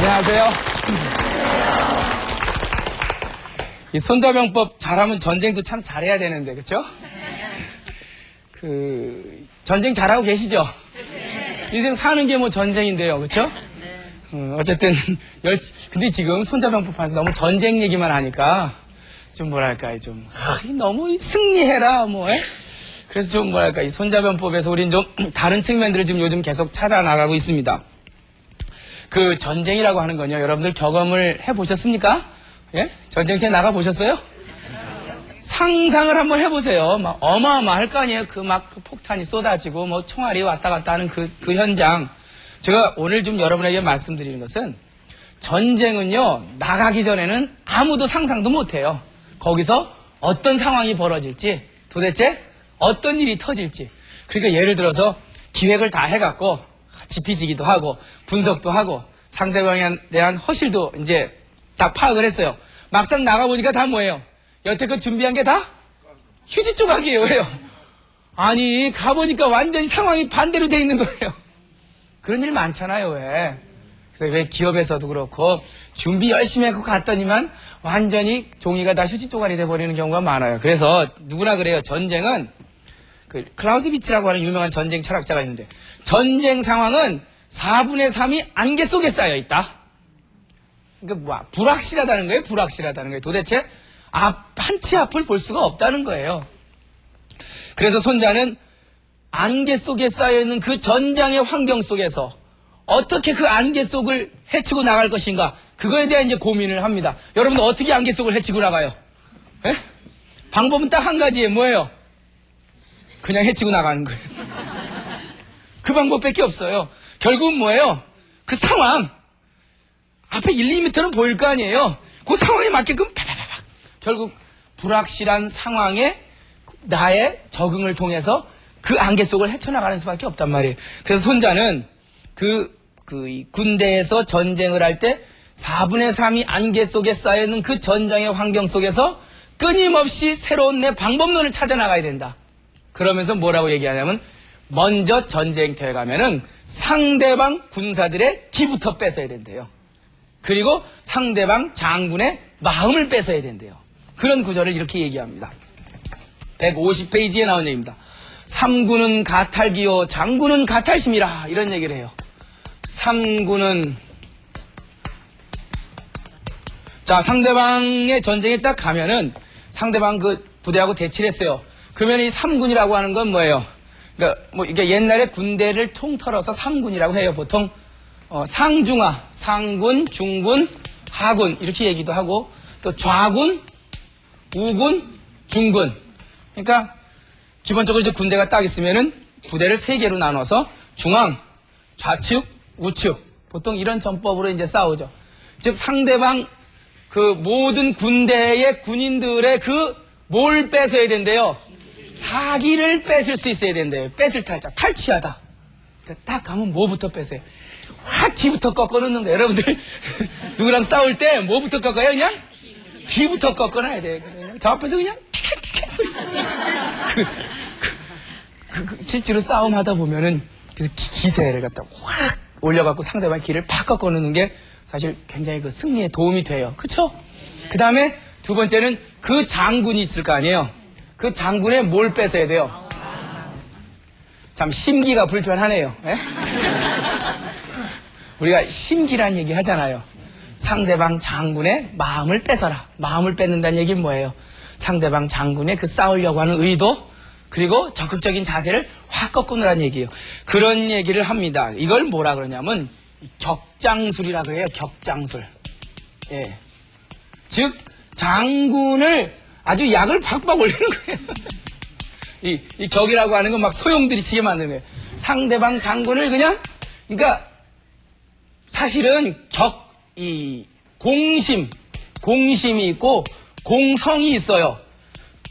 안녕하세요. 이 손자병법 잘하면 전쟁도 참 잘해야 되는데, 그쵸? 전쟁 잘하고 계시죠? 인생 사는 게 뭐 전쟁인데요, 그쵸? 어쨌든, 근데 지금 손자병법 하면서 너무 전쟁 얘기만 하니까, 좀 뭐랄까, 너무 승리해라, 그래서 좀 뭐랄까, 이 손자병법에서 우린 좀 다른 측면들을 지금 요즘 계속 찾아 나가고 있습니다. 그 전쟁이라고 하는 건요, 여러분들 경험을 해보셨습니까? 예? 전쟁터에 나가보셨어요? 상상을 한번 해보세요. 막 어마어마할 거 아니에요. 그 폭탄이 쏟아지고, 총알이 왔다 갔다 하는 그 현장. 제가 오늘 좀 여러분에게 말씀드리는 것은, 전쟁은요, 나가기 전에는 아무도 상상도 못해요. 거기서 어떤 상황이 벌어질지, 도대체 어떤 일이 터질지. 그러니까 예를 들어서 기획을 다 해갖고, 지피지기도 하고, 분석도 하고, 상대방에 대한 허실도 이제 다 파악을 했어요. 막상 나가보니까 다 뭐예요? 여태껏 준비한 게 다 휴지 조각이에요. 왜요? 아니, 가보니까 완전히 상황이 반대로 돼 있는 거예요. 그런 일 많잖아요, 왜? 그래서 왜 기업에서도 그렇고, 준비 열심히 하고 갔더니만 완전히 종이가 다 휴지 조각이 돼버리는 경우가 많아요. 그래서 누구나 그래요. 전쟁은, 클라우스비츠라고 하는 유명한 전쟁 철학자가 있는데, 전쟁 상황은 4분의 3이 안개 속에 쌓여 있다. 그러니까 불확실하다는 거예요. 불확실하다는 거예요. 도대체 한 치 앞을 볼 수가 없다는 거예요. 그래서 손자는 안개 속에 쌓여있는 그 전장의 환경 속에서 어떻게 그 안개 속을 헤치고 나갈 것인가, 그거에 대한 이제 고민을 합니다. 여러분 어떻게 안개 속을 헤치고 나가요? 에? 방법은 딱 한 가지예요. 뭐예요? 그냥 헤치고 나가는 거예요. 그 방법밖에 없어요. 결국은 뭐예요? 그 상황, 앞에 1, 2m는 보일 거 아니에요. 그 상황에 맞게끔 파파파파. 결국 불확실한 상황에 나의 적응을 통해서 그 안개 속을 헤쳐나가는 수밖에 없단 말이에요. 그래서 손자는 이 군대에서 전쟁을 할 때 4분의 3이 안개 속에 쌓여있는 그 전장의 환경 속에서 끊임없이 새로운 내 방법론을 찾아 나가야 된다. 그러면서 뭐라고 얘기하냐면, 먼저 전쟁터에 가면은 상대방 군사들의 기부터 뺏어야 된대요. 그리고 상대방 장군의 마음을 뺏어야 된대요. 그런 구절을 이렇게 얘기합니다. 150페이지에 나온 얘기입니다. 삼군은 가탈기요 장군은 가탈심이라, 이런 얘기를 해요. 삼군은, 자, 상대방의 전쟁에 딱 가면은 상대방 그 부대하고 대치를 했어요. 그러면 이 삼군이라고 하는 건 뭐예요? 그러니까 이게 옛날에 군대를 통틀어서 삼군이라고 해요. 보통 상중하, 상군, 중군, 하군 이렇게 얘기도 하고, 또 좌군, 우군, 중군. 그러니까 기본적으로 이제 군대가 딱 있으면은 부대를 3개로 나눠서 중앙, 좌측, 우측, 보통 이런 전법으로 이제 싸우죠. 즉 상대방 그 모든 군대의 군인들의 뭘 뺏어야 된대요? 사기를 뺏을 수 있어야 된대요. 뺏을 탈자, 탈취하다. 그러니까 딱 가면 뭐부터 뺏어요? 확 기부터 꺾어 놓는 거예요. 여러분들 누구랑 싸울 때 뭐부터 꺾어요? 그냥 기부터 꺾어놔야 돼요. 저 앞에서 그냥 소리. 실제로 싸움하다 보면은 그래서 기세를 갖다 확 올려갖고 상대방 기를 팍 꺾어 놓는 게 사실 굉장히 그 승리에 도움이 돼요. 그쵸? 그 다음에 두 번째는 그 장군이 있을 거 아니에요. 그 장군의 뭘 뺏어야 돼요? 참 심기가 불편하네요. 우리가 심기란 얘기 하잖아요. 상대방 장군의 마음을 뺏어라. 마음을 뺏는다는 얘기는 뭐예요? 상대방 장군의 그 싸우려고 하는 의도, 그리고 적극적인 자세를 확 꺾어놓으라는 얘기예요. 그런 얘기를 합니다. 이걸 뭐라 그러냐면 격장술이라 그래요. 격장술. 예. 즉 장군을 아주 약을 박박 올리는 거예요. 이 격이라고 하는 건 막 소용들이 치게 만드는 거예요. 상대방 장군을 그냥, 그러니까 사실은 공심이 있고 공성이 있어요.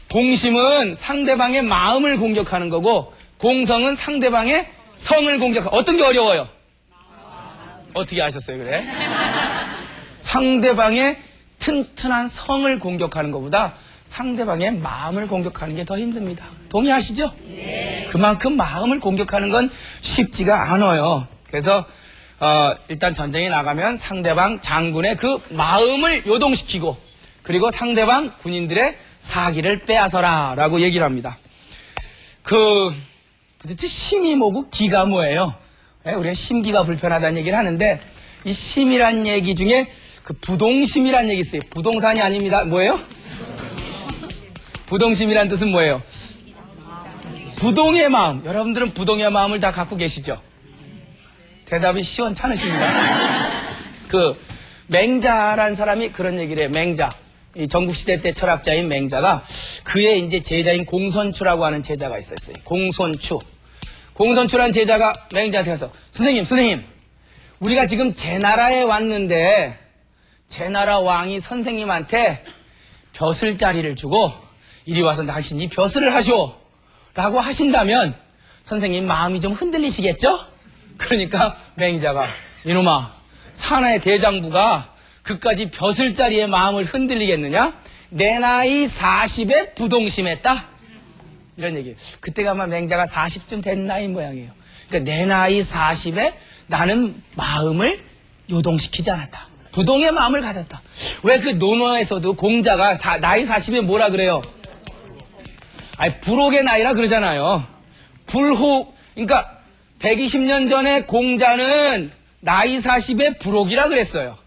공심은 상대방의 마음을 공격하는 거고, 공성은 상대방의 성을 공격하는, 어떤 게 어려워요? 어떻게 아셨어요, 그래? 상대방의 튼튼한 성을 공격하는 것보다 상대방의 마음을 공격하는 게 더 힘듭니다. 동의하시죠? 네. 그만큼 마음을 공격하는 건 쉽지가 않아요. 그래서 일단 전쟁에 나가면 상대방 장군의 그 마음을 요동시키고 그리고 상대방 군인들의 사기를 빼앗아라 라고 얘기를 합니다. 도대체 심이 뭐고 기가 뭐예요? 우리가 심기가 불편하다는 얘기를 하는데 이 심이란 얘기 중에 그 부동심이란 얘기 있어요. 부동산이 아닙니다. 뭐예요? 부동심이란 뜻은 뭐예요? 부동의 마음. 여러분들은 부동의 마음을 다 갖고 계시죠? 대답이 시원찮으십니다. 맹자란 사람이 그런 얘기를 해요. 맹자. 이 전국시대 때 철학자인 맹자가 그의 이제 제자인 공손추라고 하는 제자가 있었어요. 공손추란 제자가 맹자한테 가서 선생님, 우리가 지금 제나라에 왔는데 제나라 왕이 선생님한테 벼슬자리를 주고 이리 와서 당신이 벼슬을 하시오 라고 하신다면 선생님 마음이 좀 흔들리시겠죠? 그러니까 맹자가 이놈아 사나의 대장부가 그까지 벼슬자리의 마음을 흔들리겠느냐? 내 나이 40에 부동심했다. 이런 얘기예요. 그때가 아마 맹자가 40쯤 된 나이인 모양이에요. 그러니까 내 나이 40에 나는 마음을 요동시키지 않았다. 부동의 마음을 가졌다. 왜 그 논어에서도 공자가 나이 40에 뭐라 그래요? 아니 불혹의 나이라 그러잖아요. 그러니까 120년 전에 공자는 나이 40에 불혹이라 그랬어요.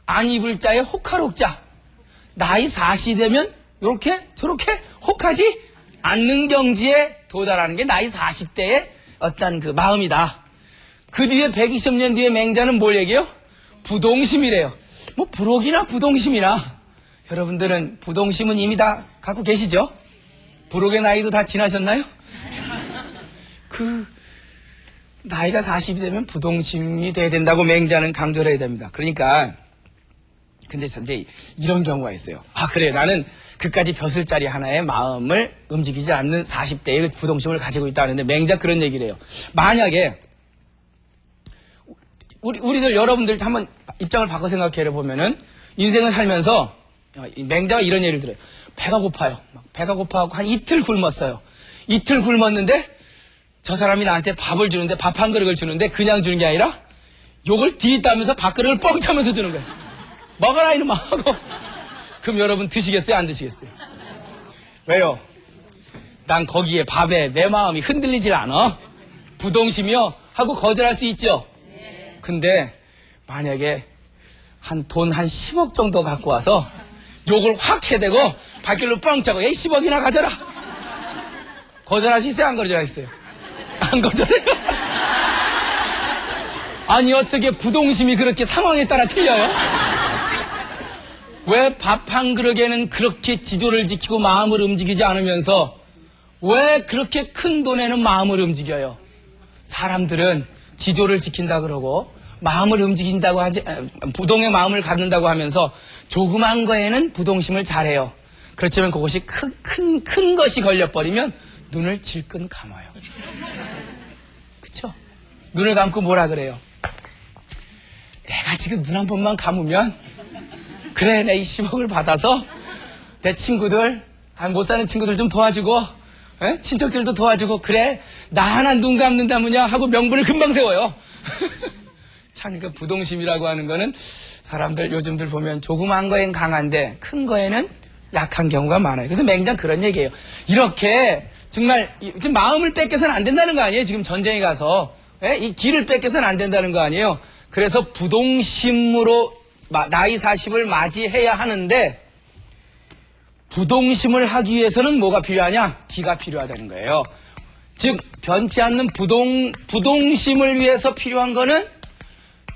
안 입을 자에 혹할 혹자. 나이 40이 되면 요렇게 저렇게 혹하지 않는 경지에 도달하는 게 나이 40대의 어떤 그 마음이다. 그 뒤에 120년 뒤에 맹자는 뭘 얘기해요? 부동심이래요. 뭐 불혹이나 부동심이나 여러분들은 부동심은 이미 다 갖고 계시죠? 불혹의 나이도 다 지나셨나요? 나이가 40이 되면 부동심이 돼야 된다고 맹자는 강조를 해야 됩니다. 그러니까 근데 이제 이런 경우가 있어요. 그래 나는 그까지 벼슬자리 하나의 마음을 움직이지 않는 40대의 부동심을 가지고 있다 하는데 맹자 그런 얘기를 해요. 만약에 우리들 여러분들 한번 입장을 바꿔 생각해 보면은 인생을 살면서 맹자가 이런 예를 들어요. 배가 고파요. 배가 고파하고 한 이틀 굶었어요. 이틀 굶었는데 저 사람이 나한테 밥을 주는데 밥 한 그릇을 주는데 그냥 주는 게 아니라 욕을 디리따면서 밥그릇을 뻥 차면서 주는 거예요. 먹어라 이놈아 하고. 그럼 여러분 드시겠어요? 안 드시겠어요? 왜요? 난 거기에 밥에 내 마음이 흔들리질 않아. 부동심이요? 하고 거절할 수 있죠? 근데 만약에 돈 한 10억 정도 갖고 와서 욕을 확 해대고 발길로 뻥 차고 10억이나 가져라. 거절하시겠어요? 안 거절하겠어요? 안 거절해요? 아니 어떻게 부동심이 그렇게 상황에 따라 틀려요? 왜 밥 한 그릇에는 그렇게 지조를 지키고 마음을 움직이지 않으면서 왜 그렇게 큰 돈에는 마음을 움직여요? 사람들은 지조를 지킨다 그러고 마음을 움직인다고 하지 부동의 마음을 갖는다고 하면서 조그만 거에는 부동심을 잘해요. 그렇지만 그것이 큰 것이 걸려버리면 눈을 질끈 감아요. 그쵸? 눈을 감고 뭐라 그래요? 내가 지금 눈 한 번만 감으면 그래 내 이 10억을 받아서 내 친구들 못 사는 친구들 좀 도와주고 친척들도 도와주고 그래 나 하나 눈 감는다면야 하고 명분을 금방 세워요. 참 그러니까 부동심이라고 하는 거는 사람들 요즘들 보면 조그만 거엔 강한데 큰 거에는 약한 경우가 많아요. 그래서 맹장 그런 얘기예요. 이렇게 정말 지금 마음을 뺏겨서는 안 된다는 거 아니에요. 지금 전쟁에 가서 이 길을 뺏겨서는 안 된다는 거 아니에요. 그래서 부동심으로 나이 40을 맞이해야 하는데 부동심을 하기 위해서는 뭐가 필요하냐? 기가 필요하다는 거예요. 즉 변치 않는 부동심을 위해서 필요한 거는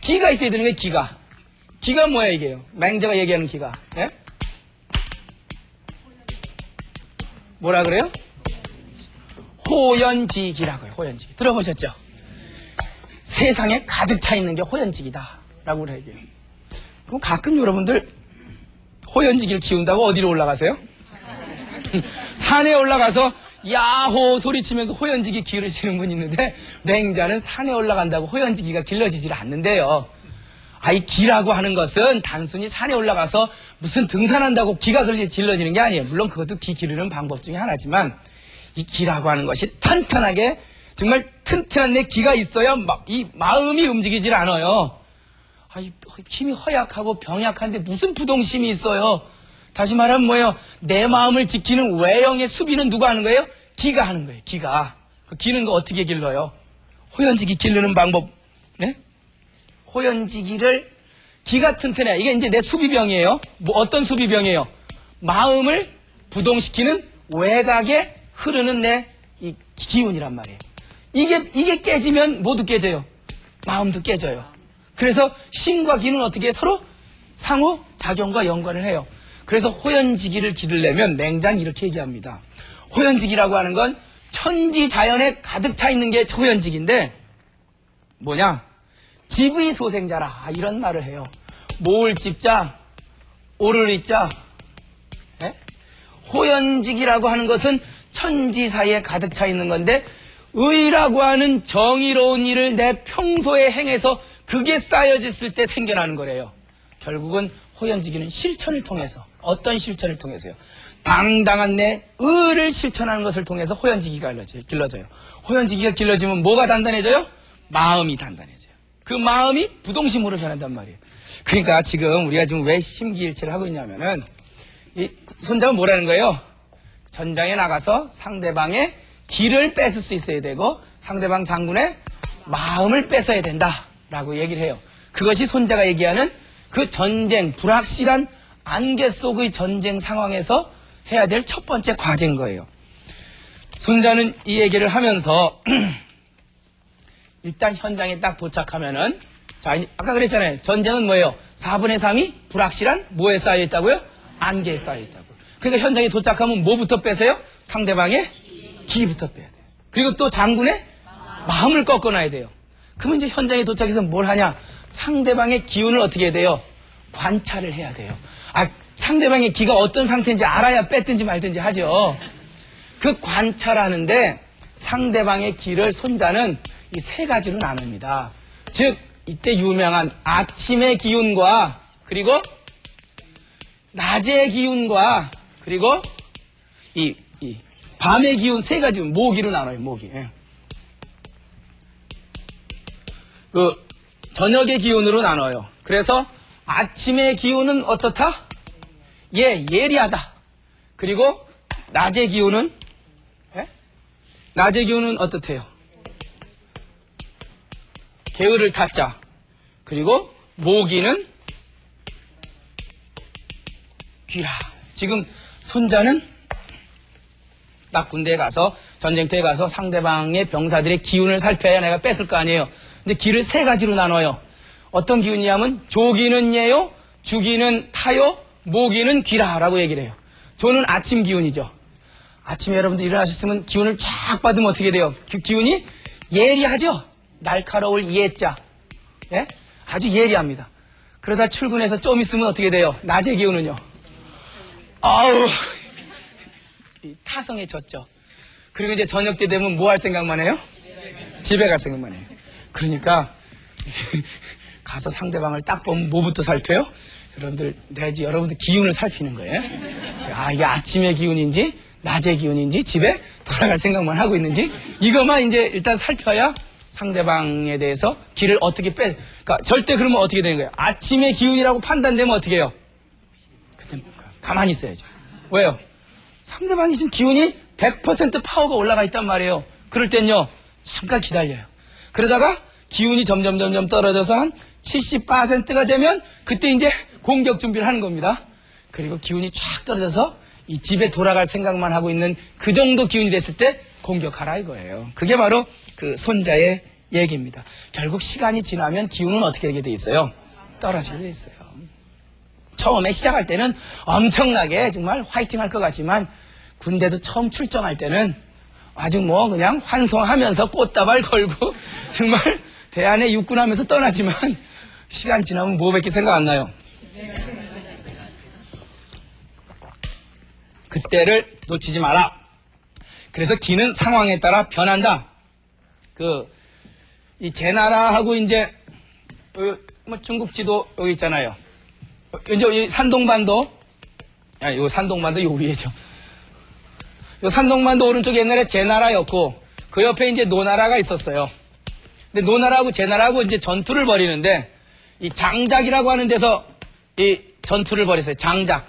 기가 있어야 되는 거예요. 기가 뭐야 이게요? 맹자가 얘기하는 기가 뭐라 그래요? 호연지기라고요. 호연지기 들어보셨죠? 세상에 가득 차 있는 게 호연지기다 라고 얘기해요. 그럼 가끔 여러분들 호연지기를 키운다고 어디로 올라가세요? 산에 올라가서 야호 소리치면서 호연지기 기르시는 분이 있는데 맹자는 산에 올라간다고 호연지기가 길러지질 않는데요. 이 기라고 하는 것은 단순히 산에 올라가서 무슨 등산한다고 기가 그렇게 질러지는 게 아니에요. 물론 그것도 기 기르는 방법 중에 하나지만 이 기라고 하는 것이 탄탄하게 정말 튼튼한 내 기가 있어야 이 마음이 움직이질 않아요. 힘이 허약하고 병약한데 무슨 부동심이 있어요. 다시 말하면 뭐예요? 내 마음을 지키는 외형의 수비는 누가 하는 거예요? 기가 하는 거예요. 기가. 그 기는 거 어떻게 길러요? 호연지기 기르는 방법. 네? 호연지기를 기가 튼튼해. 이게 이제 내 수비병이에요. 뭐 어떤 수비병이에요? 마음을 부동시키는 외곽에 흐르는 내 이 기운이란 말이에요. 이게 깨지면 모두 깨져요. 마음도 깨져요. 그래서 신과 기는 어떻게 서로 상호 작용과 연관을 해요. 그래서 호연지기를 기르려면 맹자는 이렇게 얘기합니다. 호연지기라고 하는 건 천지 자연에 가득 차 있는 게 호연지기인데 뭐냐? 집의 소생자라 이런 말을 해요. 모을 집자, 오를 이자. 네? 호연지기라고 하는 것은 천지 사이에 가득 차 있는 건데 의라고 하는 정의로운 일을 내 평소에 행해서 그게 쌓여졌을 때 생겨나는 거래요. 결국은 호연지기는 실천을 통해서 어떤 실천을 통해서요? 당당한 내 의를 실천하는 것을 통해서 호연지기가 길러져요. 호연지기가 길러지면 뭐가 단단해져요? 마음이 단단해져요. 그 마음이 부동심으로 변한단 말이에요. 그러니까 지금 우리가 지금 왜 심기일체를 하고 있냐면은 이 손자가 뭐라는 거예요? 전장에 나가서 상대방의 기를 뺏을 수 있어야 되고 상대방 장군의 마음을 뺏어야 된다라고 얘기를 해요. 그것이 손자가 얘기하는 그 전쟁, 불확실한 안개 속의 전쟁 상황에서 해야 될 첫 번째 과제인 거예요. 손자는 이 얘기를 하면서 일단 현장에 딱 도착하면은 자, 아까 그랬잖아요. 전쟁은 뭐예요? 4분의 3이 불확실한 뭐에 쌓여 있다고요? 안개에 쌓여 있다고. 그러니까 현장에 도착하면 뭐부터 빼세요? 상대방의 기부터 빼야 돼요. 그리고 또 장군의 마음을 꺾어놔야 돼요. 그러면 이제 현장에 도착해서 뭘 하냐? 상대방의 기운을 어떻게 해야 돼요? 관찰을 해야 돼요. 상대방의 기가 어떤 상태인지 알아야 뺐든지 말든지 하죠. 그 관찰하는데 상대방의 기를 손자는 이 세 가지로 나눕니다. 즉 이때 유명한 아침의 기운과 그리고 낮의 기운과 그리고 이 밤의 기운 세 가지 모기로 나눠요. 모기. 예. 그 저녁의 기운으로 나눠요. 그래서 아침의 기운은 어떻다? 예리하다. 그리고 낮의 기운은 낮의 기운은 어떻대요? 게으를 탔자. 그리고 모기는 귀라. 지금 손자는 딱 군대에 가서 전쟁터에 가서 상대방의 병사들의 기운을 살펴야 내가 뺐을 거 아니에요. 근데 기를 세 가지로 나눠요. 어떤 기운이냐면 조기는 예요, 주기는 타요, 모기는 귀라라고 얘기를 해요. 조는 아침 기운이죠. 아침에 여러분들 일어나셨으면 기운을 쫙 받으면 어떻게 돼요? 기운이 예리하죠? 날카로울 예자. 예? 아주 예리합니다. 그러다 출근해서 좀 있으면 어떻게 돼요? 낮의 기운은요? 아우, 타성에 젖죠. 그리고 이제 저녁 때 되면 뭐 할 생각만 해요? 집에 갈 생각만 해요. 그러니까 가서 상대방을 딱 보면 뭐부터 살펴요? 여러분들, 내가 이제 여러분들 기운을 살피는 거예요. 이게 아침의 기운인지 낮의 기운인지 집에 돌아갈 생각만 하고 있는지 이것만 이제 일단 살펴야 상대방에 대해서 기를 어떻게 그러니까 절대 그러면 어떻게 되는 거예요? 아침의 기운이라고 판단되면 어떻게 해요? 그때 가만히 있어야죠. 왜요? 상대방이 지금 기운이 100% 파워가 올라가 있단 말이에요. 그럴 땐요, 잠깐 기다려요. 그러다가 기운이 점점 떨어져서 한 70%가 되면 그때 이제 공격 준비를 하는 겁니다. 그리고 기운이 쫙 떨어져서 이 집에 돌아갈 생각만 하고 있는 그 정도 기운이 됐을 때 공격하라 이거예요. 그게 바로 그 손자의 얘기입니다. 결국 시간이 지나면 기운은 어떻게 되게 돼 있어요? 떨어지게 돼 있어요. 처음에 시작할 때는 엄청나게 정말 화이팅 할 것 같지만 군대도 처음 출정할 때는 아주 뭐 그냥 환송하면서 꽃다발 걸고 정말 대안에 육군하면서 떠나지만 시간 지나면 뭐밖에 생각 안 나요. 그때를 놓치지 마라. 그래서 기는 상황에 따라 변한다. 이 제나라하고 이제 뭐 중국 지도 여기 있잖아요. 이제 이 산동반도, 요 산동반도 요 위에죠. 요 산동반도 오른쪽 옛날에 제나라였고 그 옆에 이제 노나라가 있었어요. 근데 노나라하고 제나라하고 이제 전투를 벌이는데 이 장작이라고 하는 데서 이 전투를 벌였어요. 장작.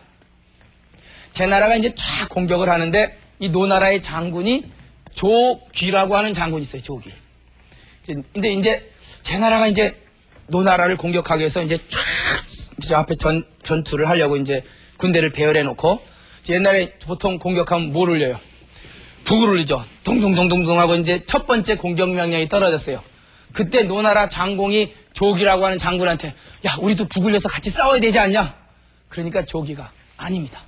제나라가 이제 쫙 공격을 하는데 이 노나라의 장군이 조귀라고 하는 장군이 있어요. 조귀. 근데 이제 제나라가 이제 노나라를 공격하기 위해서 이제 쫙 앞에 전투를 하려고 이제 군대를 배열해 놓고 옛날에 보통 공격하면 뭘 울려요? 북을 울리죠. 둥둥둥둥둥 하고 이제 첫 번째 공격 명령이 떨어졌어요. 그때 노나라 장공이 조기라고 하는 장군한테 야 우리도 북 울려서 같이 싸워야 되지 않냐? 그러니까 조기가 아닙니다.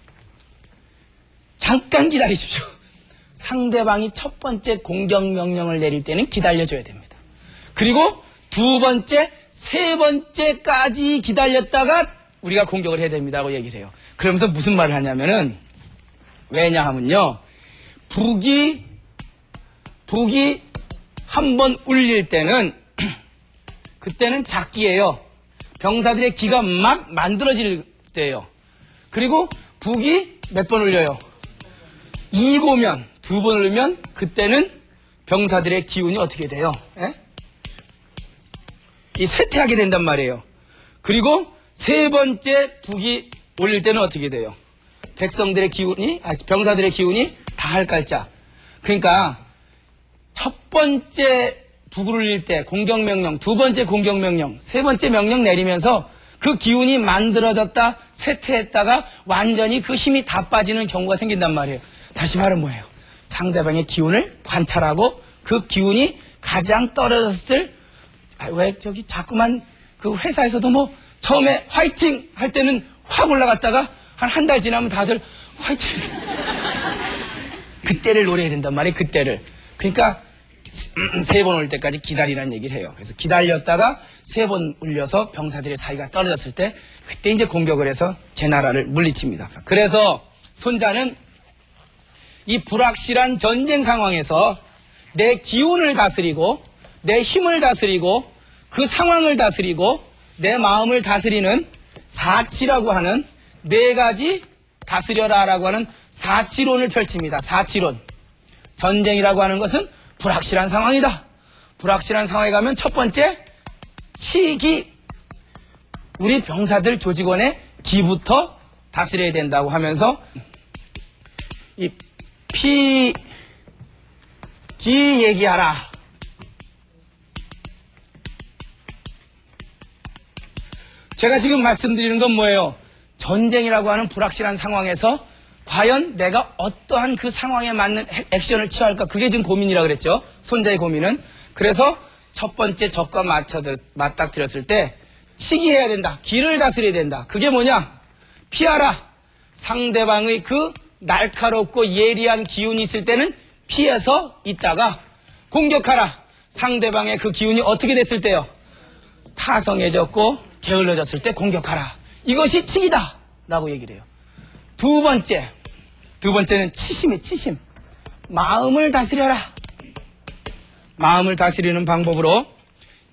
잠깐 기다리십시오. 상대방이 첫 번째 공격 명령을 내릴 때는 기다려줘야 됩니다. 그리고 두 번째, 세 번째까지 기다렸다가 우리가 공격을 해야 됩니다고 얘기를 해요. 그러면서 무슨 말을 하냐면은 왜냐하면요. 북이 한 번 울릴 때는 그때는 작기예요. 병사들의 기가 막 만들어질 때예요. 그리고 북이 몇 번 울려요? 2고면 두 번 울면 그때는 병사들의 기운이 어떻게 돼요? 예? 이 쇠퇴하게 된단 말이에요. 그리고 세 번째 북이 올릴 때는 어떻게 돼요? 백성들의 기운이, 병사들의 기운이 다할 깔자. 그러니까 첫 번째 북을 울릴 때 공격명령, 두 번째 공격명령, 세 번째 명령 내리면서 그 기운이 만들어졌다, 쇠퇴했다가 완전히 그 힘이 다 빠지는 경우가 생긴단 말이에요. 다시 말은 뭐예요? 상대방의 기운을 관찰하고 그 기운이 가장 떨어졌을 왜 저기 자꾸만 그 회사에서도 뭐 처음에 화이팅 할 때는 확 올라갔다가 한 달 지나면 다들 화이팅 그때를 노려야 된단 말이에요. 그때를. 그러니까 세 번 올 때까지 기다리라는 얘기를 해요. 그래서 기다렸다가 세 번 울려서 병사들의 사이가 떨어졌을 때 그때 이제 공격을 해서 제나라를 물리칩니다. 그래서 손자는 이 불확실한 전쟁 상황에서 내 기운을 다스리고 내 힘을 다스리고 그 상황을 다스리고 내 마음을 다스리는 사치라고 하는 네 가지 다스려라라고 하는 사치론을 펼칩니다. 사치론. 전쟁이라고 하는 것은 불확실한 상황이다. 불확실한 상황에 가면 첫 번째 치기. 우리 병사들 조직원의 기부터 다스려야 된다고 하면서 이 기 얘기하라. 제가 지금 말씀드리는 건 뭐예요? 전쟁이라고 하는 불확실한 상황에서 과연 내가 어떠한 그 상황에 맞는 액션을 취할까? 그게 지금 고민이라 그랬죠. 손자의 고민은. 그래서 첫 번째 적과 맞닥뜨렸을 때 치기해야 된다. 기를 다스려야 된다. 그게 뭐냐? 피하라. 상대방의 그 날카롭고 예리한 기운이 있을 때는 피해서 있다가 공격하라. 상대방의 그 기운이 어떻게 됐을 때요? 타성해졌고 게을러졌을 때 공격하라. 이것이 치기다 라고 얘기를 해요. 두 번째는 치심이에요. 치심. 마음을 다스려라. 마음을 다스리는 방법으로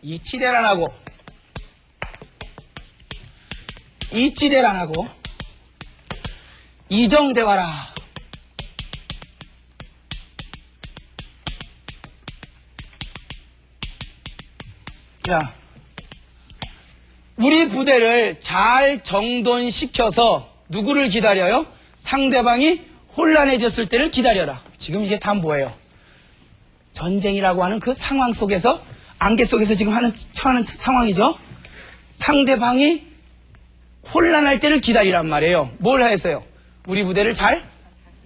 이치대란하고 이치대란하고 이정대화라. 야, 우리 부대를 잘 정돈시켜서 누구를 기다려요? 상대방이 혼란해졌을 때를 기다려라. 지금 이게 다 뭐예요? 전쟁이라고 하는 그 상황 속에서, 안개 속에서 지금 처하는 상황이죠? 상대방이 혼란할 때를 기다리란 말이에요. 뭘 했어요? 우리 부대를 잘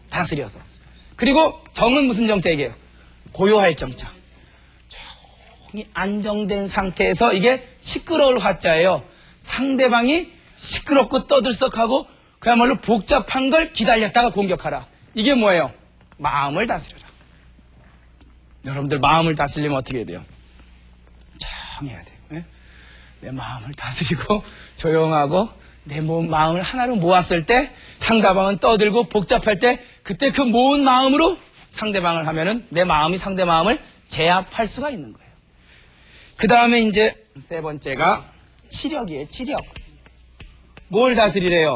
다스려서. 그리고 정은 무슨 정책이에요? 고요할 정자. 조용히 안정된 상태에서 이게 시끄러울 화자예요. 상대방이 시끄럽고 떠들썩하고 그야말로 복잡한 걸 기다렸다가 공격하라. 이게 뭐예요? 마음을 다스려라. 여러분들 마음을 다스리면 어떻게 해야 돼요? 조용해야 돼요. 네? 내 마음을 다스리고 조용하고 내 마음을 하나로 모았을 때 상대방은 떠들고 복잡할 때 그때 그 모은 마음으로 상대방을 하면은 내 마음이 상대 마음을 제압할 수가 있는 거예요. 그 다음에 이제 세 번째가 치력이에요. 치력. 뭘 다스리래요?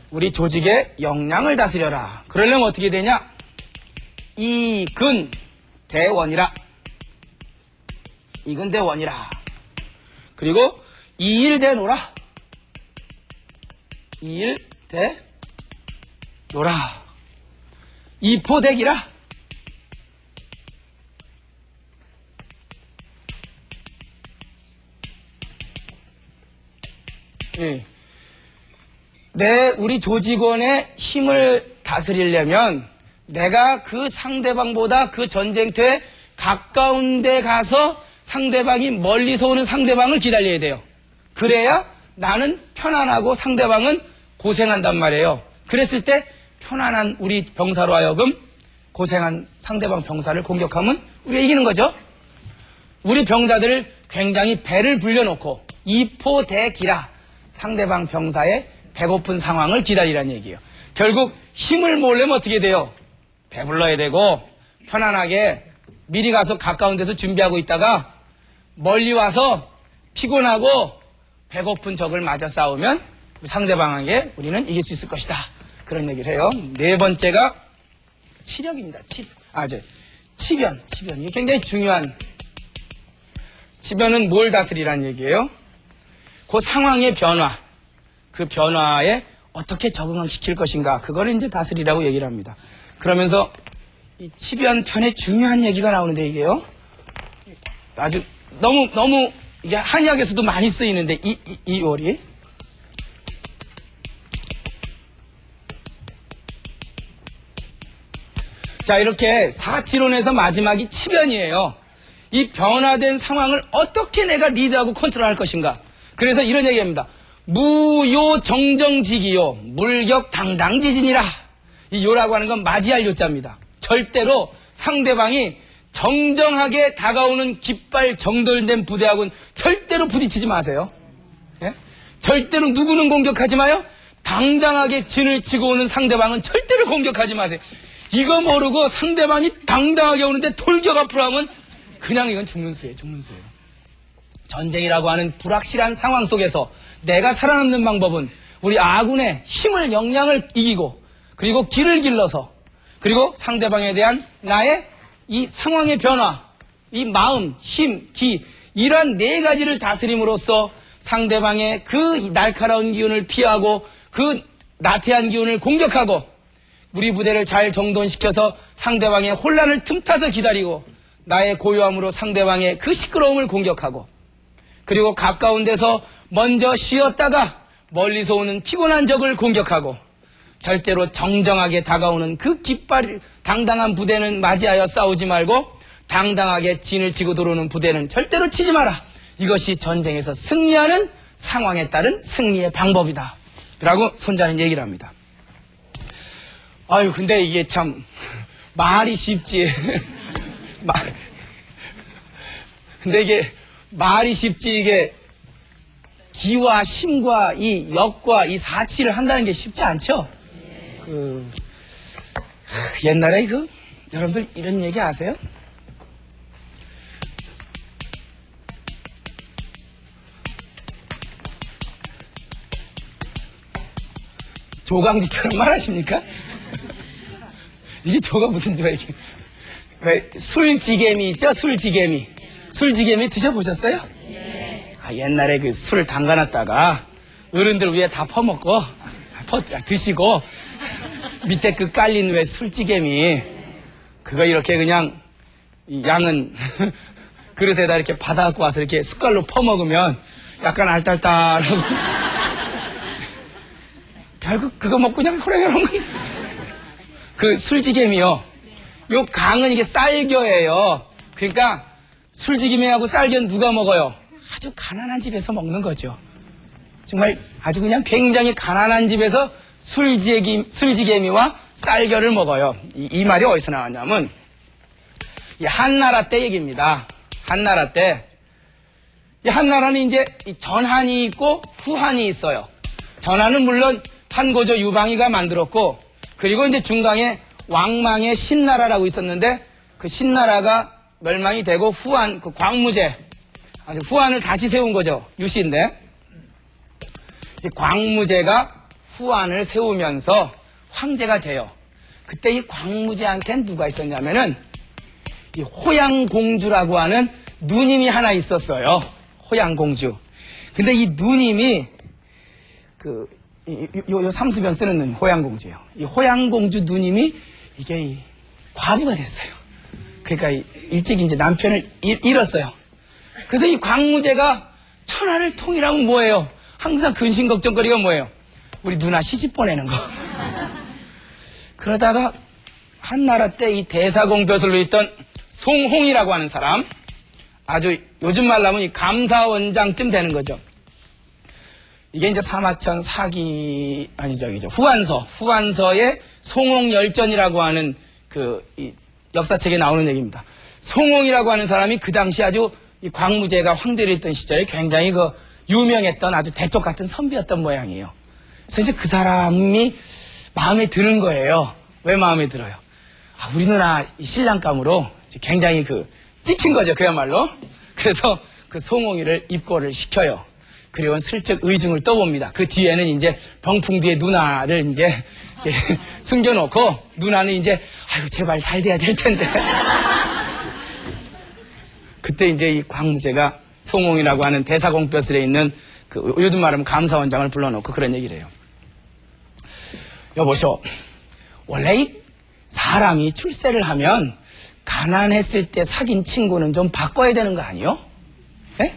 우리 조직의 역량을 다스려라. 그러려면 어떻게 되냐? 이근 대원이라. 이건 대원이라. 그리고 이일대노라. 이일대노라. 이포대기라. 예. 우리 조직원의 힘을 다스리려면 내가 그 상대방보다 그 전쟁터에 가까운 데 가서 상대방이 멀리서 오는 상대방을 기다려야 돼요. 그래야 나는 편안하고 상대방은 고생한단 말이에요. 그랬을 때 편안한 우리 병사로 하여금 고생한 상대방 병사를 공격하면 우리가 이기는 거죠. 우리 병사들을 굉장히 배를 불려놓고 이포대기라. 상대방 병사의 배고픈 상황을 기다리라는 얘기예요. 결국 힘을 모으려면 어떻게 돼요? 배불러야 되고 편안하게 미리 가서 가까운 데서 준비하고 있다가 멀리 와서 피곤하고 배고픈 적을 맞아 싸우면 상대방에게 우리는 이길 수 있을 것이다. 그런 얘기를 해요. 네 번째가 치력입니다. 치변. 이게 굉장히 중요한. 치변은 뭘 다스리라는 얘기예요? 그 상황의 변화, 그 변화에 어떻게 적응시킬 것인가, 그거를 이제 다스리라고 얘기를 합니다. 그러면서 이 치변 편에 중요한 얘기가 나오는데 이게요. 아주 너무 이게 한의학에서도 많이 쓰이는데 이 요리. 자, 이렇게 사치론에서 마지막이 치변이에요. 이 변화된 상황을 어떻게 내가 리드하고 컨트롤할 것인가. 그래서 이런 얘기합니다. 무요정정지기요 물격당당지진이라. 이 요라고 하는 건 맞이할 요자입니다. 절대로 상대방이 정정하게 다가오는 깃발 정돌된 부대하고는 절대로 부딪히지 마세요. 예? 절대로 누구는 공격하지 마요. 당당하게 진을 치고 오는 상대방은 절대로 공격하지 마세요. 이거 모르고 상대방이 당당하게 오는데 돌격 앞으로 하면 그냥 이건 죽는 수예요. 전쟁이라고 하는 불확실한 상황 속에서 내가 살아남는 방법은 우리 아군의 힘을, 역량을 이기고, 그리고 길을 길러서, 그리고 상대방에 대한 나의 이 상황의 변화, 이 마음, 힘, 기, 이러한 네 가지를 다스림으로써 상대방의 그 날카로운 기운을 피하고 그 나태한 기운을 공격하고 우리 부대를 잘 정돈시켜서 상대방의 혼란을 틈타서 기다리고 나의 고요함으로 상대방의 그 시끄러움을 공격하고, 그리고 가까운 데서 먼저 쉬었다가 멀리서 오는 피곤한 적을 공격하고, 절대로 정정하게 다가오는 그 깃발 당당한 부대는 맞이하여 싸우지 말고 당당하게 진을 치고 들어오는 부대는 절대로 치지 마라. 이것이 전쟁에서 승리하는 상황에 따른 승리의 방법이다 라고 손자는 얘기를 합니다. 아유, 근데 이게 참 말이 쉽지. 근데 이게 말이 쉽지, 이게 기와 심과 이 역과 이 사치를 한다는 게 쉽지 않죠? 옛날에 여러분들 이런 얘기 아세요? 조강지처럼 말하십니까? 이게 조가 무슨 조야, 이게? 왜, 술지개미 있죠? 술지개미 드셔보셨어요? 옛날에 그 술을 담가놨다가 어른들 위에 다 퍼먹고, 드시고, 밑에 그 깔린 왜 술지개미, 그거 이렇게 그냥, 양은 그릇에다 이렇게 받아갖고 와서 이렇게 숟갈로 퍼먹으면 약간 알딸딸하고, 결국 그거 먹고 그냥 호랑이런 건. 그 술지개미요. 요 강은 이게 쌀겨예요. 그러니까 술지개미하고 쌀겨는 누가 먹어요? 아주 가난한 집에서 먹는 거죠. 정말 아주 그냥 굉장히 가난한 집에서 술지개미와 쌀겨를 먹어요. 이 말이 어디서 나왔냐면 이 한나라 때 얘기입니다. 한나라 때. 이 한나라는 이제 전한이 있고 후한이 있어요. 전한은 물론 판고조 유방이가 만들었고, 그리고 이제 중간에 왕망의 신나라라고 있었는데 그 신나라가 멸망이 되고 후한, 그 광무제, 아주 후한을 다시 세운 거죠. 유씨인데 이 광무제가 후한을 세우면서 황제가 돼요. 그때 이 광무제한테는 누가 있었냐면은 이 호양공주라고 하는 누님이 하나 있었어요. 호양공주. 근데 이 누님이 요 삼수변 쓰는 호양공주예요. 이 호양공주 누님이 이게 과부가 됐어요. 그러니까 일찍 이제 남편을 잃었어요. 그래서 이 광무제가 천하를 통일하면 뭐예요? 항상 근심걱정거리가 뭐예요? 우리 누나 시집 보내는 거. 그러다가 한나라 때 이 대사공벼슬로 있던 송홍이라고 하는 사람, 아주 요즘 말로 하면 이 감사원장쯤 되는 거죠. 이게 이제 사마천 사기, 후한서에 송홍열전이라고 하는 이 역사책에 나오는 얘기입니다. 송홍이라고 하는 사람이 그 당시 아주 이 광무제가 황제를 했던 시절에 굉장히 유명했던 아주 대쪽 같은 선비였던 모양이에요. 그래서 이제 그 사람이 마음에 드는 거예요. 왜 마음에 들어요? 우리 누나 이 신랑감으로 굉장히 찍힌 거죠, 그야말로. 그래서 그 송홍이를 입고를 시켜요. 그리고 슬쩍 의중을 떠봅니다. 그 뒤에는 이제 병풍 뒤에 누나를 이제 숨겨놓고 누나는 이제 아이고 제발 잘 돼야 될 텐데. 그때 이제 이 광무제가 송홍이라고 하는 대사공벼슬에 있는 요즘 말하면 감사원장을 불러놓고 그런 얘기를 해요. 여보쇼, 원래 이 사람이 출세를 하면 가난했을 때 사귄 친구는 좀 바꿔야 되는 거 아니요? 네?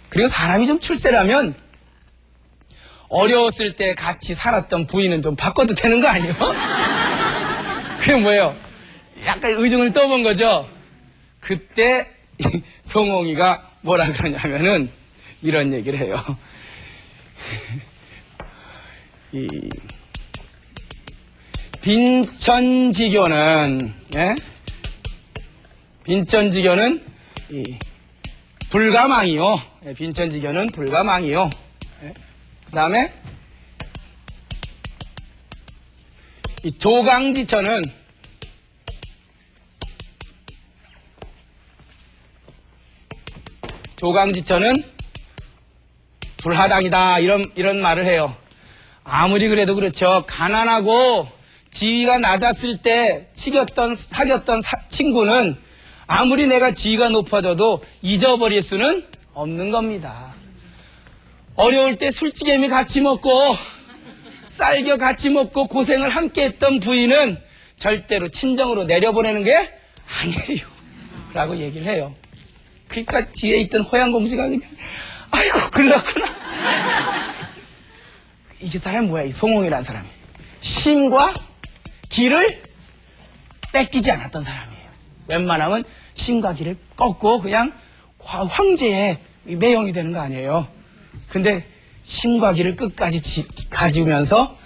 그리고 사람이 좀 출세를 하면 어려웠을 때 같이 살았던 부인은 좀 바꿔도 되는 거 아니요? 그게 뭐예요? 약간 의중을 떠본 거죠. 그때 송홍이가 뭐라 그러냐면은 이런 얘기를 해요. 빈천지교는 불가망이요. 빈천지교는 불가망이요. 그 다음에 이 조강지천은 불하당이다. 이런 말을 해요. 아무리 그래도 그렇죠. 가난하고 지위가 낮았을 때 사귀었던 친구는 아무리 내가 지위가 높아져도 잊어버릴 수는 없는 겁니다. 어려울 때 술찌개미 같이 먹고 쌀겨 같이 먹고 고생을 함께 했던 부인은 절대로 친정으로 내려보내는 게 아니에요. 라고 얘기를 해요. 그러니까 뒤에 있던 호양공주가 그냥 아이고 글렀구나. 이게 사람이 뭐야? 이 송홍이라는 사람이 신과 기를 뺏기지 않았던 사람이에요. 웬만하면 신과 기를 꺾고 그냥 황제의 매형이 되는 거 아니에요. 근데 신과 기를 끝까지 가지면서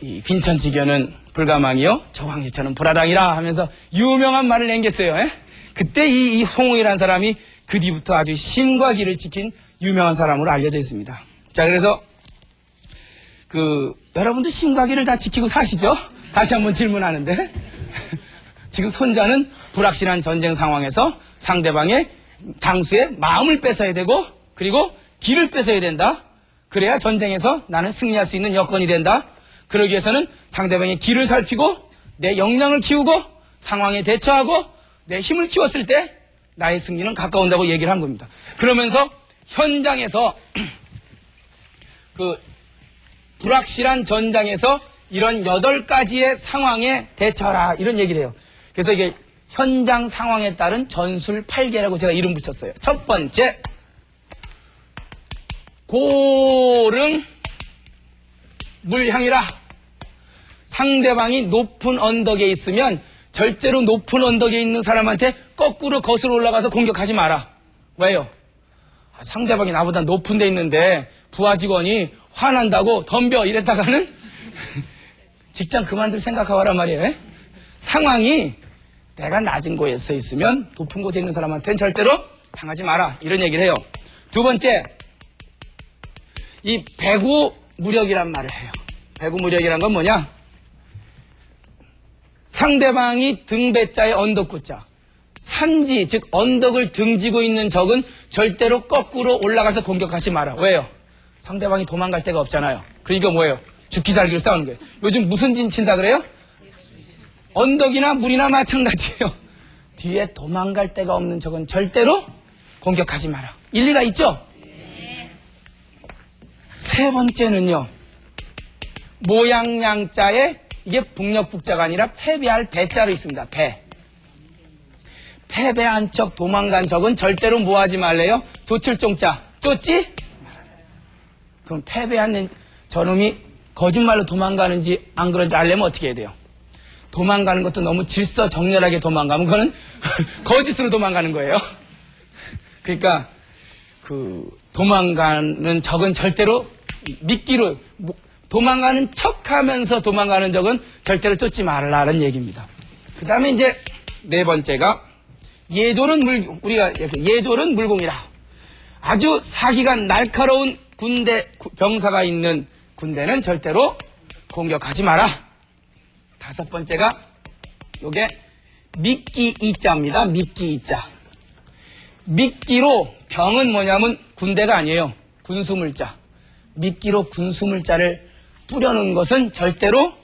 이 빈천지교는 불가망이요 조강지천은 불하당이라 하면서 유명한 말을 남겼어요. 그때 이 송홍이라는 사람이 그 뒤부터 아주 신과 기를 지킨 유명한 사람으로 알려져 있습니다. 자, 그래서 여러분도 신과 기를 다 지키고 사시죠? 다시 한번 질문하는데 지금 손자는 불확실한 전쟁 상황에서 상대방의 장수의 마음을 뺏어야 되고 그리고 기를 뺏어야 된다. 그래야 전쟁에서 나는 승리할 수 있는 여건이 된다. 그러기 위해서는 상대방의 기를 살피고 내 역량을 키우고 상황에 대처하고 내 힘을 키웠을 때 나의 승리는 가까운다고 얘기를 한 겁니다. 그러면서 현장에서 불확실한 전장에서 이런 8가지의 상황에 대처하라 이런 얘기를 해요. 그래서 이게 현장 상황에 따른 전술 8개라고 제가 이름 붙였어요. 첫 번째, 고릉 물향이라. 상대방이 높은 언덕에 있으면 절대로 높은 언덕에 있는 사람한테 거꾸로 거슬러 올라가서 공격하지 마라. 왜요? 상대방이 나보다 높은 데 있는데 부하 직원이 화난다고 덤벼 이랬다가는 직장 그만둘 생각하란 말이에요. 상황이 내가 낮은 곳에 있으면 높은 곳에 있는 사람한테는 절대로 당하지 마라 이런 얘기를 해요. 두 번째, 이 배구무력이란 말을 해요. 배구무력이란 건 뭐냐? 상대방이 등배자의 언덕구자, 산지 즉 언덕을 등지고 있는 적은 절대로 거꾸로 올라가서 공격하지 마라. 왜요? 상대방이 도망갈 데가 없잖아요. 그러니까 뭐예요? 죽기 살기로 싸우는 거예요. 요즘 무슨 진 친다 그래요? 언덕이나 물이나 마찬가지예요. 뒤에 도망갈 데가 없는 적은 절대로 공격하지 마라. 일리가 있죠? 세 번째는요. 모양양자에 이게 북녘북자가 아니라 패배할 배자로 있습니다. 패배한 척 도망간 적은 절대로 뭐하지 말래요? 조칠종자. 쫓지? 그럼 패배한 저놈이 거짓말로 도망가는지 안 그런지 알려면 어떻게 해야 돼요? 도망가는 것도 너무 질서정연하게 도망가면 그거는 거짓으로 도망가는 거예요. 그러니까 도망가는 적은 절대로 미끼로 도망가는 척하면서 도망가는 적은 절대로 쫓지 말라는 얘기입니다. 그 다음에 이제 네 번째가 우리가 예졸은 물공이라. 아주 사기가 날카로운 병사가 있는 군대는 절대로 공격하지 마라. 다섯 번째가 요게 미끼 이자입니다. 미끼 이자. 미끼로 병은 뭐냐면 군대가 아니에요. 군수물자. 미끼로 군수물자를 뿌려놓은 것은 절대로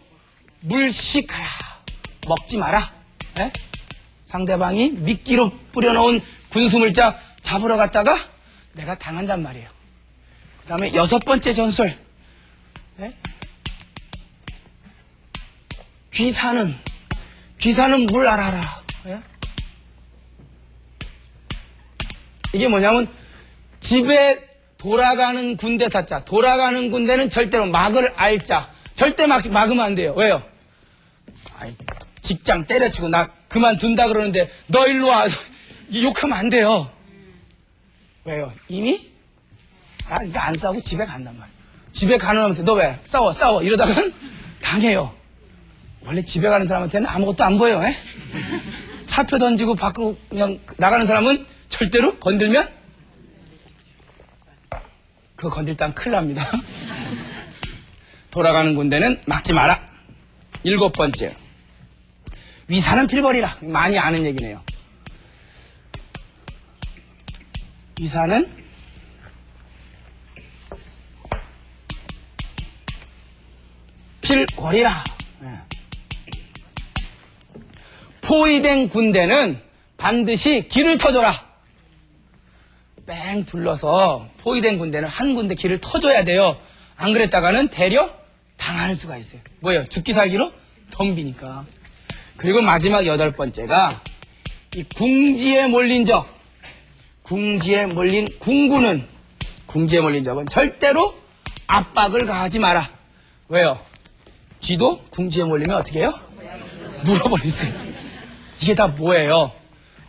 물식하라. 먹지 마라. 네? 상대방이 미끼로 뿌려놓은 군수물자 잡으러 갔다가 내가 당한단 말이에요. 그 다음에 여섯 번째 전술. 네? 귀사는 물 알아라. 네? 이게 뭐냐면 집에 돌아가는 군대 사자. 돌아가는 군대는 절대로 막을 알자. 절대 막으면 안 돼요. 왜요? 직장 때려치고 나 그만둔다 그러는데 너 일로 와. 욕하면 안 돼요. 왜요? 이미 이제 안 싸우고 집에 간단 말이에요. 집에 가는 사람한테 너 왜? 싸워 이러다가는 당해요. 원래 집에 가는 사람한테는 아무것도 안 보여요. 사표 던지고 밖으로 그냥 나가는 사람은 절대로 건들면 그거 건들다면 큰일 납니다. 돌아가는 군대는 막지 마라. 일곱 번째. 위사는 필벌이라. 많이 아는 얘기네요. 위사는 필궐이라. 포위된 군대는 반드시 길을 터줘라. 뺑 둘러서 포위된 군대는 한 군데 길을 터줘야 돼요. 안 그랬다가는 대려 당할 수가 있어요. 뭐예요? 죽기 살기로 덤비니까. 그리고 마지막 여덟 번째가 이 궁지에 몰린 적. 궁지에 몰린 궁군은 궁지에 몰린 적은 절대로 압박을 가하지 마라. 왜요? 쥐도 궁지에 몰리면 어떻게 해요? 물어버리세요. 이게 다 뭐예요?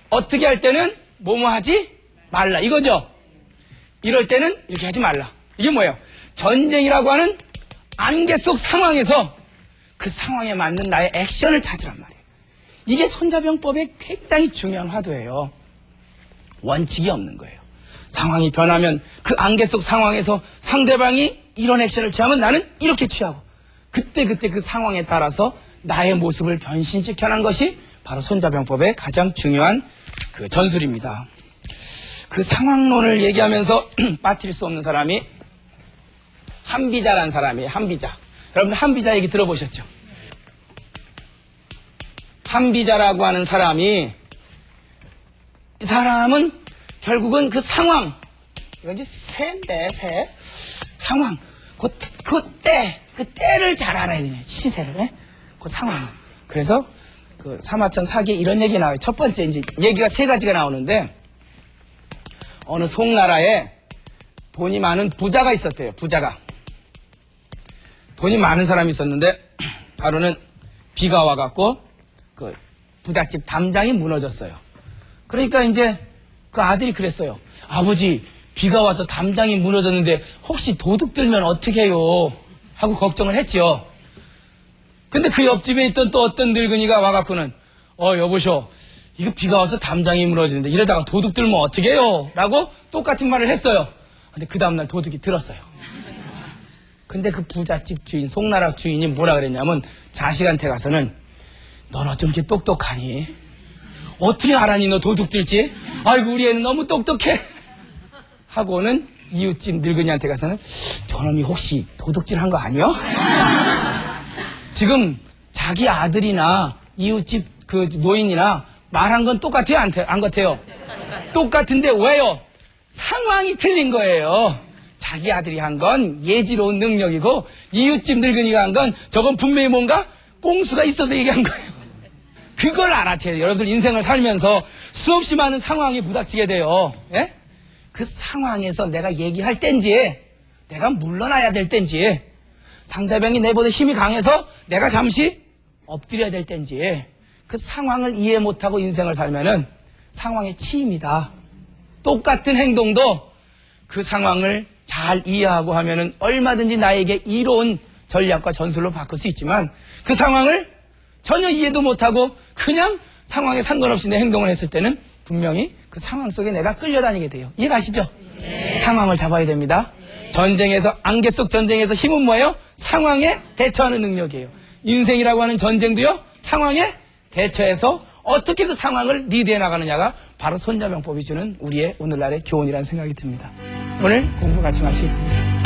어떻게 할 때는 뭐뭐 하지 말라 이거죠. 이럴 때는 이렇게 하지 말라. 이게 뭐예요? 전쟁이라고 하는 안개 속 상황에서 그 상황에 맞는 나의 액션을 찾으란 말이에요. 이게 손자병법의 굉장히 중요한 화두예요. 원칙이 없는 거예요. 상황이 변하면 그 안개 속 상황에서 상대방이 이런 액션을 취하면 나는 이렇게 취하고 그때 그 상황에 따라서 나의 모습을 변신시켜낸 것이 바로 손자병법의 가장 중요한 그 전술입니다. 그 상황론을 얘기하면서 빠뜨릴 수 없는 사람이 한비자라는 사람이에요. 한비자. 여러분 한비자 얘기 들어보셨죠? 한비자라고 하는 사람이 이 사람은 결국은 그 상황 이건 이제 새인데 새 상황 그 때를 잘 알아야 되냐 시세를 그 상황. 그래서 그 사마천 사기에 이런 얘기 나와요. 첫 번째 이제 얘기가 세 가지가 나오는데 어느 송나라에 돈이 많은 부자가 있었대요. 부자가 돈이 많은 사람이 있었는데 하루는 비가 와갖고 그 부잣집 담장이 무너졌어요. 그러니까 이제 그 아들이 그랬어요. 아버지 비가 와서 담장이 무너졌는데 혹시 도둑 들면 어떻게 해요? 하고 걱정을 했지요. 근데 그 옆집에 있던 또 어떤 늙은이가 와갖고는 여보쇼 이거 비가 와서 담장이 무너지는데 이러다가 도둑 들면 어떻게 해요? 라고 똑같은 말을 했어요. 근데 그 다음날 도둑이 들었어요. 근데 그 부잣집 주인 송나라 주인이 뭐라 그랬냐면 자식한테 가서는 넌 어쩜 이렇게 똑똑하니? 어떻게 알았니 너 도둑 들지? 아이고 우리 애는 너무 똑똑해 하고는 이웃집 늙은이한테 가서는 저놈이 혹시 도둑질 한 거 아니요? 지금 자기 아들이나 이웃집 그 노인이나 말한 건 똑같아요? 안 같아요? 똑같은데 왜요? 상황이 틀린 거예요. 자기 아들이 한 건 예지로운 능력이고 이웃집 늙은이가 한 건 저건 분명히 뭔가 꽁수가 있어서 얘기한 거예요. 그걸 알아채야 돼요. 여러분들 인생을 살면서 수없이 많은 상황이 부닥치게 돼요. 예? 그 상황에서 내가 얘기할 땐지 내가 물러나야 될 땐지 상대방이 내보다 힘이 강해서 내가 잠시 엎드려야 될 땐지 그 상황을 이해 못하고 인생을 살면은 상황에 치입니다. 똑같은 행동도 그 상황을 잘 이해하고 하면은 얼마든지 나에게 이로운 전략과 전술로 바꿀 수 있지만 그 상황을 전혀 이해도 못하고 그냥 상황에 상관없이 내 행동을 했을 때는 분명히 그 상황 속에 내가 끌려다니게 돼요. 이해가시죠? 네. 상황을 잡아야 됩니다. 전쟁에서, 안개 속 전쟁에서 힘은 뭐예요? 상황에 대처하는 능력이에요. 인생이라고 하는 전쟁도요, 상황에 대처해서 어떻게 그 상황을 리드해 나가느냐가 바로 손자병법이 주는 우리의 오늘날의 교훈이라는 생각이 듭니다. 오늘 공부 같이 마치겠습니다.